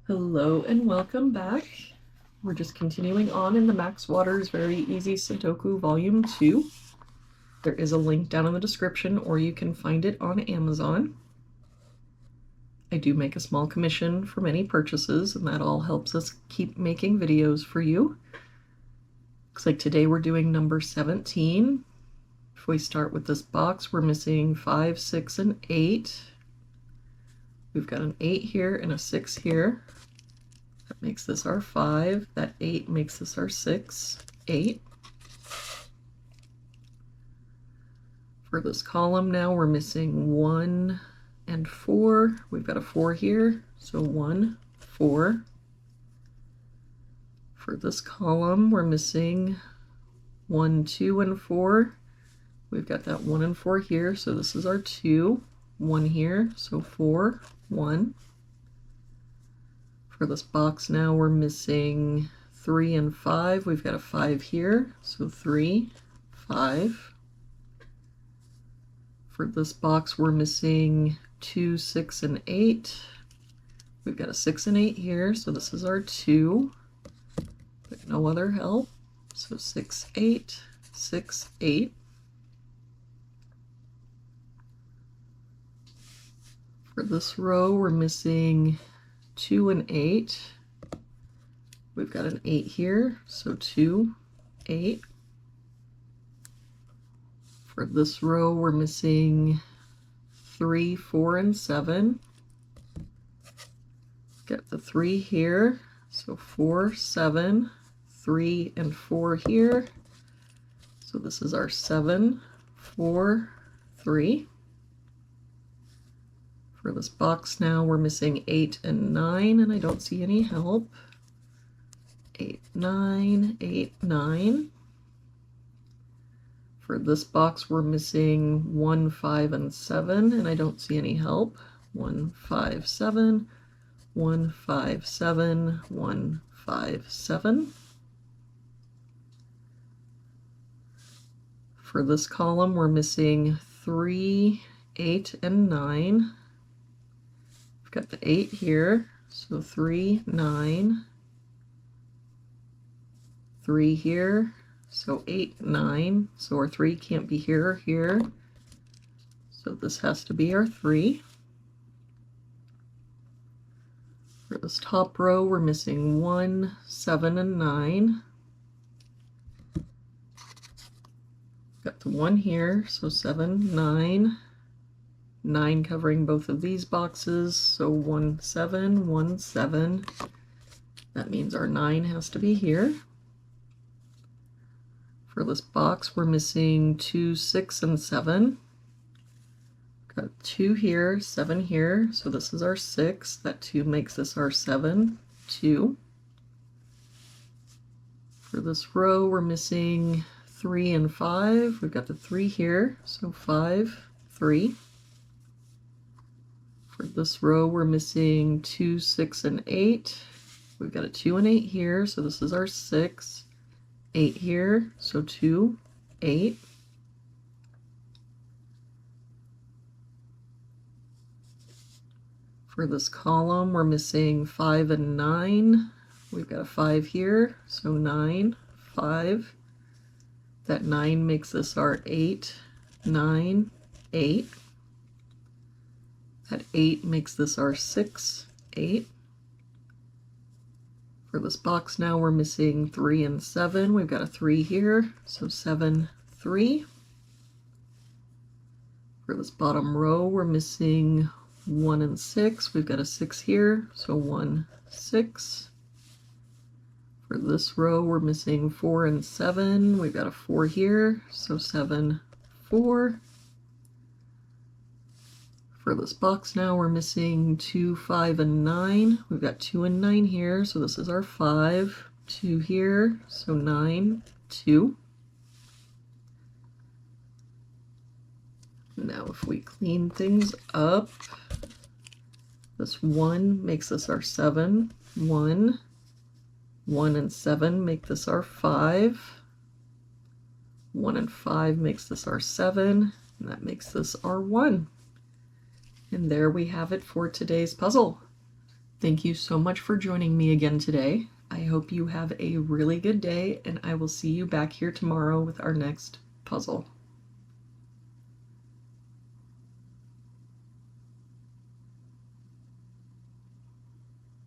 Hello and welcome back. We're just continuing on in the Max Waters Very Easy Sudoku Volume 2. There is a link down in the description, or you can find it on Amazon. I do make a small commission from any purchases, and that all helps us keep making videos for you. Looks like today we're doing number 17. If we start with this box, we're missing 5, 6, and 8. We've got an 8 here and a 6 here. That makes this our 5. That 8 makes this our 6. 8. For this column now, we're missing 1 and 4. We've got a 4 here, so 1, 4. For this column, we're missing 1, 2, and 4. We've got that 1 and 4 here, so this is our 2. 1 here, so 4, 1. For this box now, we're missing 3 and 5. We've got a 5 here, so 3, 5. For this box, we're missing 2, 6, and 8. We've got a 6 and 8 here, so this is our 2, but no other help. So 6, 8, 6, 8. For this row, we're missing 2 and 8. We've got an 8 here, so 2, 8. For this row, we're missing 3, 4, and 7. Got the 3 here, so 4, 7, 3, and 4 here. So this is our 7, 4, 3. For this box now, we're missing 8 and 9, and I don't see any help. 8, 9, 8, 9. For this box, we're missing 1, 5, and 7, and I don't see any help. 1, 5, 7, 1, 5, 7, 1, 5, 7. For this column, we're missing 3, 8, and 9. We've got the 8 here, so 3, 9. 3 here, so 8, 9. So our 3 can't be here or here. So this has to be our 3. For this top row, we're missing 1, 7, and 9. Got the 1 here, so 7, 9. 9 covering both of these boxes, so 1, 7, 1, 7. That means our 9 has to be here. For this box, we're missing 2, 6, and 7. Got 2 here, 7 here, so this is our 6. That 2 makes this our 7, 2. For this row, we're missing 3 and 5. We've got the 3 here, so 5, 3. For this row, we're missing 2, 6, and 8. We've got a 2 and 8 here, so this is our 6. 8 here, so 2, 8. For this column, we're missing 5 and 9. We've got a 5 here, so 9, 5. That 9 makes this our 8, 9, 8. That 8 makes this our 6, 8. For this box now, we're missing 3 and 7. We've got a 3 here, so 7, 3. For this bottom row, we're missing 1 and 6. We've got a 6 here, so 1, 6. For this row, we're missing 4 and 7. We've got a 4 here, so 7, 4. For this box now, we're missing 2, 5, and 9. We've got 2 and 9 here, so this is our 5. 2 here, so 9, 2. Now if we clean things up, this 1 makes this our 7, 1. 1 and 7 make this our 5. 1 and 5 makes this our 7, and that makes this our 1. And there we have it for today's puzzle. Thank you so much for joining me again today. I hope you have a really good day, and I will see you back here tomorrow with our next puzzle.